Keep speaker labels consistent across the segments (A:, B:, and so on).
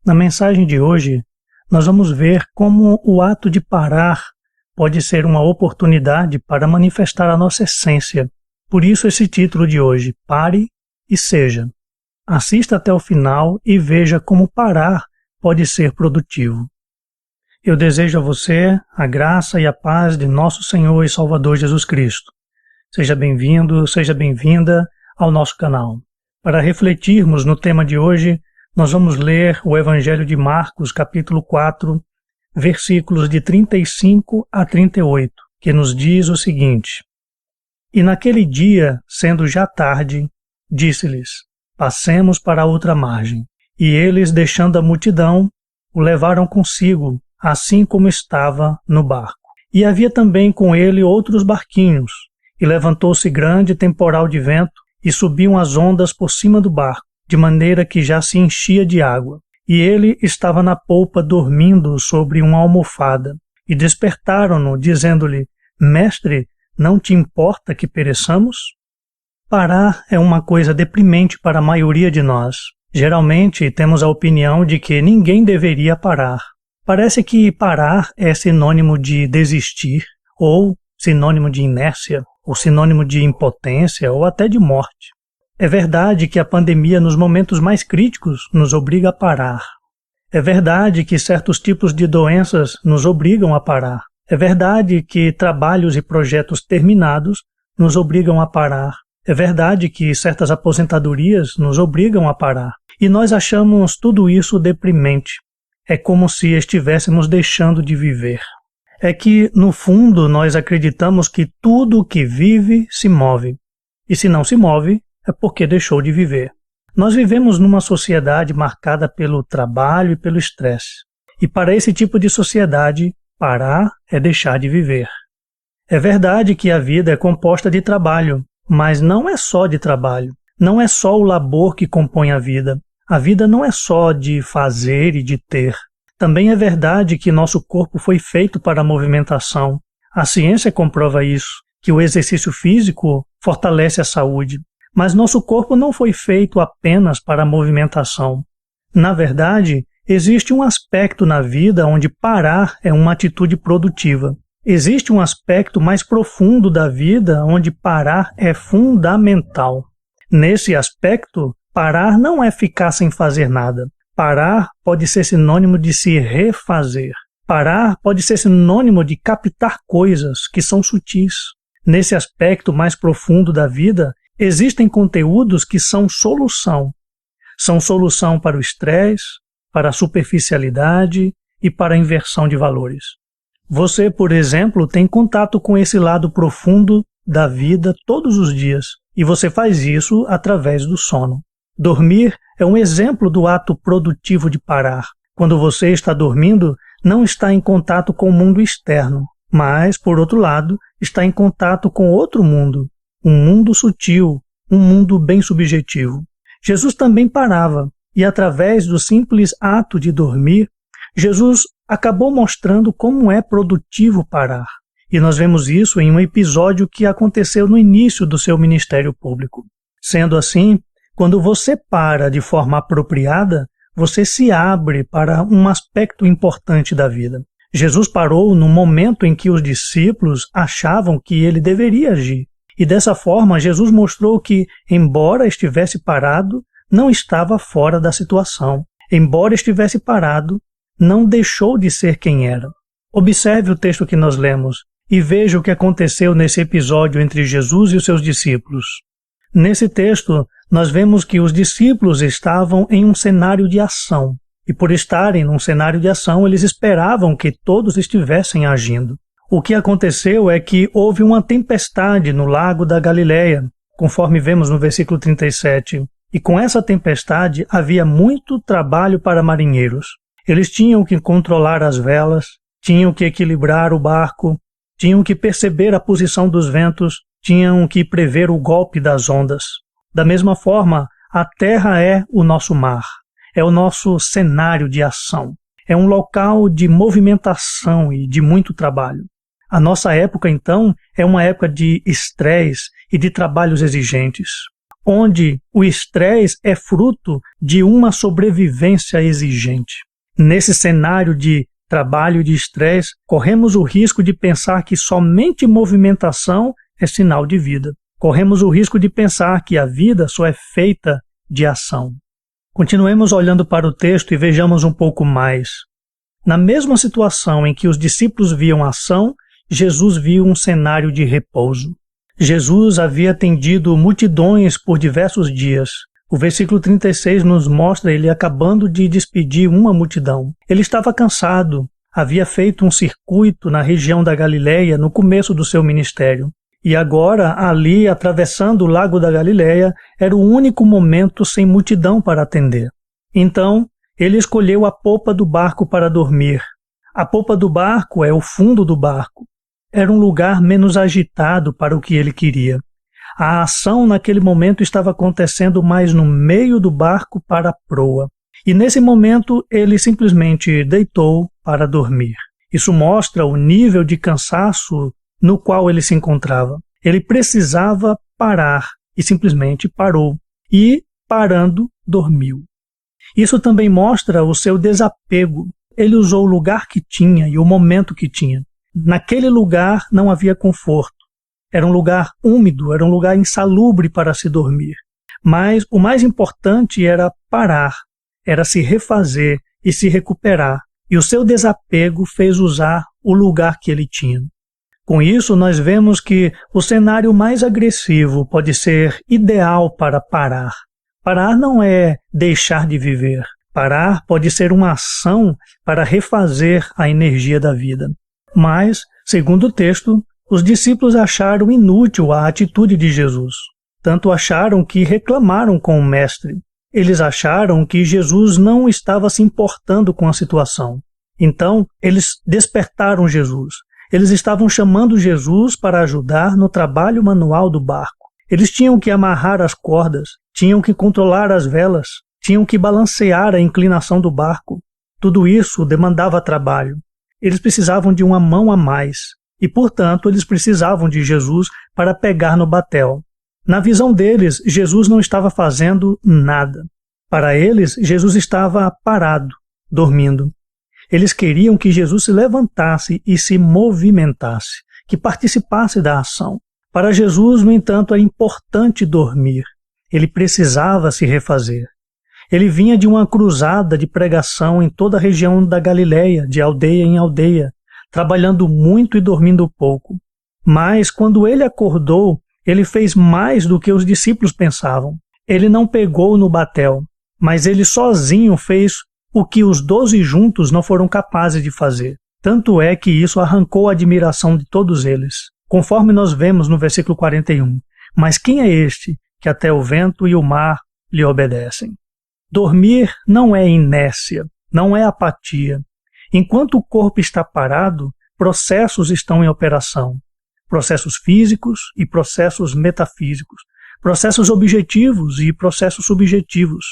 A: Na mensagem de hoje, nós vamos ver como o ato de parar pode ser uma oportunidade para manifestar a nossa essência. Por isso esse título de hoje, Pare e Seja. Assista até o final e veja como parar pode ser produtivo. Eu desejo a você a graça e a paz de nosso Senhor e Salvador Jesus Cristo. Seja bem-vindo, seja bem-vinda ao nosso canal. Para refletirmos no tema de hoje, nós vamos ler o Evangelho de Marcos, capítulo 4, versículos de 35 a 38, que nos diz o seguinte: E naquele dia, sendo já tarde, disse-lhes: Passemos para a outra margem. E eles, deixando a multidão, o levaram consigo, assim como estava no barco. E havia também com ele outros barquinhos, e levantou-se grande temporal de vento, e subiam as ondas por cima do barco, de maneira que já se enchia de água. E ele estava na polpa dormindo sobre uma almofada. E despertaram-no, dizendo-lhe: Mestre, não te importa que pereçamos? Parar é uma coisa deprimente para a maioria de nós. Geralmente temos a opinião de que ninguém deveria parar. Parece que parar é sinônimo de desistir, ou sinônimo de inércia, ou sinônimo de impotência, ou até de morte. É verdade que a pandemia, nos momentos mais críticos, nos obriga a parar. É verdade que certos tipos de doenças nos obrigam a parar. É verdade que trabalhos e projetos terminados nos obrigam a parar. É verdade que certas aposentadorias nos obrigam a parar. E nós achamos tudo isso deprimente. É como se estivéssemos deixando de viver. É que, no fundo, nós acreditamos que tudo o que vive se move. E se não se move, é porque deixou de viver. Nós vivemos numa sociedade marcada pelo trabalho e pelo estresse. E para esse tipo de sociedade, parar é deixar de viver. É verdade que a vida é composta de trabalho, mas não é só de trabalho. Não é só o labor que compõe a vida. A vida não é só de fazer e de ter. Também é verdade que nosso corpo foi feito para a movimentação. A ciência comprova isso, que o exercício físico fortalece a saúde. Mas nosso corpo não foi feito apenas para a movimentação. Na verdade, existe um aspecto na vida onde parar é uma atitude produtiva. Existe um aspecto mais profundo da vida onde parar é fundamental. Nesse aspecto, parar não é ficar sem fazer nada. Parar pode ser sinônimo de se refazer. Parar pode ser sinônimo de captar coisas que são sutis. Nesse aspecto mais profundo da vida, existem conteúdos que são solução. São solução para o estresse, para a superficialidade e para a inversão de valores. Você, por exemplo, tem contato com esse lado profundo da vida todos os dias, e você faz isso através do sono. Dormir é um exemplo do ato produtivo de parar. Quando você está dormindo, não está em contato com o mundo externo, mas, por outro lado, está em contato com outro mundo, um mundo sutil, um mundo bem subjetivo. Jesus também parava, e através do simples ato de dormir, Jesus acabou mostrando como é produtivo parar. E nós vemos isso em um episódio que aconteceu no início do seu ministério público. Sendo assim, quando você para de forma apropriada, você se abre para um aspecto importante da vida. Jesus parou no momento em que os discípulos achavam que ele deveria agir. E dessa forma, Jesus mostrou que, embora estivesse parado, não estava fora da situação. Embora estivesse parado, não deixou de ser quem era. Observe o texto que nós lemos e veja o que aconteceu nesse episódio entre Jesus e os seus discípulos. Nesse texto, nós vemos que os discípulos estavam em um cenário de ação. E por estarem num cenário de ação, eles esperavam que todos estivessem agindo. O que aconteceu é que houve uma tempestade no lago da Galileia, conforme vemos no versículo 37. E com essa tempestade havia muito trabalho para marinheiros. Eles tinham que controlar as velas, tinham que equilibrar o barco, tinham que perceber a posição dos ventos, tinham que prever o golpe das ondas. Da mesma forma, a terra é o nosso mar, é o nosso cenário de ação, é um local de movimentação e de muito trabalho. A nossa época, então, é uma época de estresse e de trabalhos exigentes. onde o estresse é fruto de uma sobrevivência exigente. Nesse cenário de trabalho e de estresse, corremos o risco de pensar que somente movimentação é sinal de vida. Corremos o risco de pensar que a vida só é feita de ação. Continuemos olhando para o texto e vejamos um pouco mais. Na mesma situação em que os discípulos viam ação, Jesus viu um cenário de repouso. Jesus havia atendido multidões por diversos dias. O versículo 36 nos mostra ele acabando de despedir uma multidão. Ele estava cansado, havia feito um circuito na região da Galileia no começo do seu ministério. E agora, ali, atravessando o lago da Galileia, era o único momento sem multidão para atender. Então, ele escolheu a popa do barco para dormir. A popa do barco é o fundo do barco. Era um lugar menos agitado para o que ele queria. A ação naquele momento estava acontecendo mais no meio do barco para a proa. E nesse momento ele simplesmente deitou para dormir. Isso mostra o nível de cansaço no qual ele se encontrava. Ele precisava parar e simplesmente parou. E, parando, dormiu. Isso também mostra o seu desapego. Ele usou o lugar que tinha e o momento que tinha. Naquele lugar não havia conforto. Era um lugar úmido, era um lugar insalubre para se dormir. Mas o mais importante era parar, era se refazer e se recuperar. E o seu desapego fez usar o lugar que ele tinha. Com isso, nós vemos que o cenário mais agressivo pode ser ideal para parar. Parar não é deixar de viver. Parar pode ser uma ação para refazer a energia da vida. Mas, segundo o texto, os discípulos acharam inútil a atitude de Jesus. Tanto acharam que reclamaram com o mestre. Eles acharam que Jesus não estava se importando com a situação. Então, eles despertaram Jesus. Eles estavam chamando Jesus para ajudar no trabalho manual do barco. Eles tinham que amarrar as cordas, tinham que controlar as velas, tinham que balancear a inclinação do barco. Tudo isso demandava trabalho. Eles precisavam de uma mão a mais e, portanto, eles precisavam de Jesus para pegar no batel. Na visão deles, Jesus não estava fazendo nada. Para eles, Jesus estava parado, dormindo. Eles queriam que Jesus se levantasse e se movimentasse, que participasse da ação. Para Jesus, no entanto, era importante dormir. Ele precisava se refazer. Ele vinha de uma cruzada de pregação em toda a região da Galileia, de aldeia em aldeia, trabalhando muito e dormindo pouco. Mas, quando ele acordou, ele fez mais do que os discípulos pensavam. Ele não pegou no batel, mas ele sozinho fez o que os 12 juntos não foram capazes de fazer. Tanto é que isso arrancou a admiração de todos eles, conforme nós vemos no versículo 41. Mas quem é este que até o vento e o mar lhe obedecem? Dormir não é inércia, não é apatia. Enquanto o corpo está parado, processos estão em operação. Processos físicos e processos metafísicos. Processos objetivos e processos subjetivos.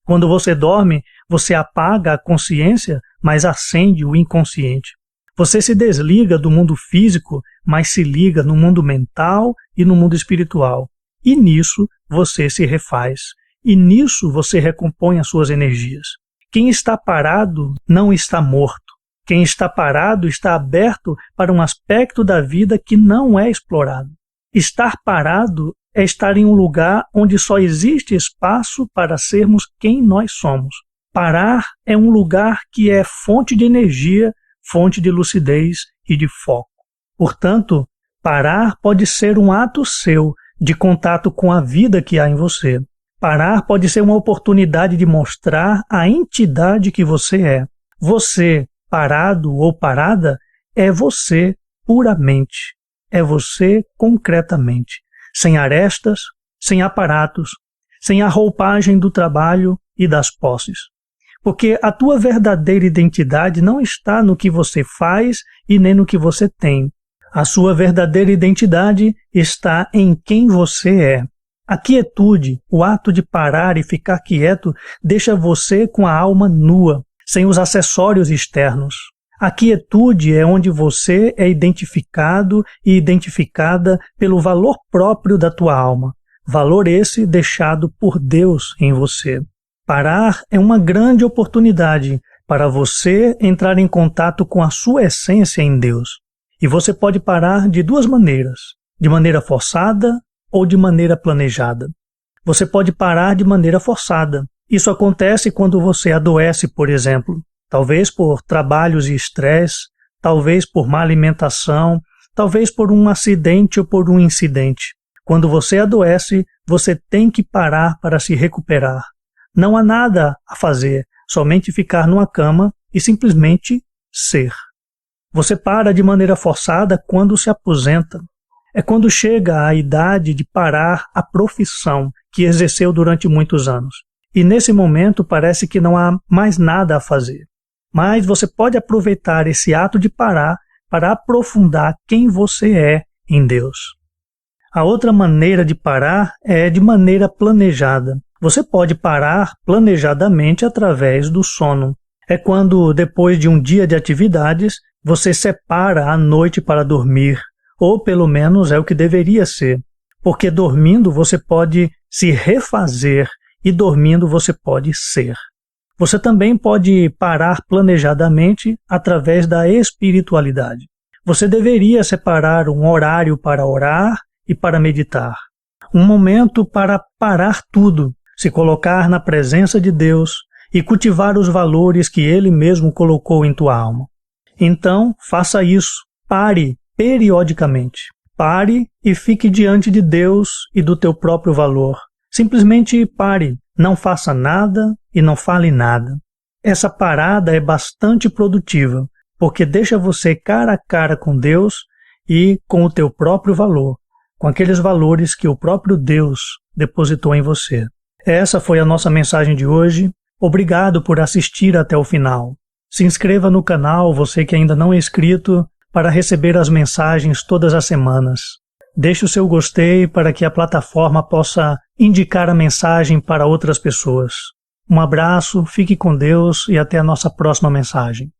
A: Quando você dorme, você apaga a consciência, mas acende o inconsciente. Você se desliga do mundo físico, mas se liga no mundo mental e no mundo espiritual. E nisso você se refaz. E nisso você recompõe as suas energias. Quem está parado não está morto. Quem está parado está aberto para um aspecto da vida que não é explorado. Estar parado é estar em um lugar onde só existe espaço para sermos quem nós somos. Parar é um lugar que é fonte de energia, fonte de lucidez e de foco. Portanto, parar pode ser um ato seu de contato com a vida que há em você. Parar pode ser uma oportunidade de mostrar a entidade que você é. Você, parado ou parada, é você puramente. É você concretamente. Sem arestas, sem aparatos, sem a roupagem do trabalho e das posses. Porque a tua verdadeira identidade não está no que você faz e nem no que você tem. A sua verdadeira identidade está em quem você é. A quietude, o ato de parar e ficar quieto, deixa você com a alma nua, sem os acessórios externos. A quietude é onde você é identificado e identificada pelo valor próprio da tua alma. Valor esse deixado por Deus em você. Parar é uma grande oportunidade para você entrar em contato com a sua essência em Deus. E você pode parar de duas maneiras, de maneira forçada ou de maneira planejada. Você pode parar de maneira forçada. Isso acontece quando você adoece, por exemplo, talvez por trabalhos e estresse, talvez por má alimentação, talvez por um acidente ou por um incidente. Quando você adoece, você tem que parar para se recuperar. Não há nada a fazer, somente ficar numa cama e simplesmente ser. Você para de maneira forçada quando se aposenta. É quando chega a idade de parar a profissão que exerceu durante muitos anos. E nesse momento parece que não há mais nada a fazer. Mas você pode aproveitar esse ato de parar para aprofundar quem você é em Deus. A outra maneira de parar é de maneira planejada. Você pode parar planejadamente através do sono. É quando, depois de um dia de atividades, você separa a noite para dormir, ou pelo menos é o que deveria ser, porque dormindo você pode se refazer e dormindo você pode ser. Você também pode parar planejadamente através da espiritualidade. Você deveria separar um horário para orar e para meditar. Um momento para parar tudo, se colocar na presença de Deus e cultivar os valores que Ele mesmo colocou em tua alma. Então, faça isso. Pare periodicamente. Pare e fique diante de Deus e do teu próprio valor. Simplesmente pare. Não faça nada e não fale nada. Essa parada é bastante produtiva, porque deixa você cara a cara com Deus e com o teu próprio valor, com aqueles valores que o próprio Deus depositou em você. Essa foi a nossa mensagem de hoje. Obrigado por assistir até o final. Se inscreva no canal, você que ainda não é inscrito, para receber as mensagens todas as semanas. Deixe o seu gostei para que a plataforma possa indicar a mensagem para outras pessoas. Um abraço, fique com Deus e até a nossa próxima mensagem.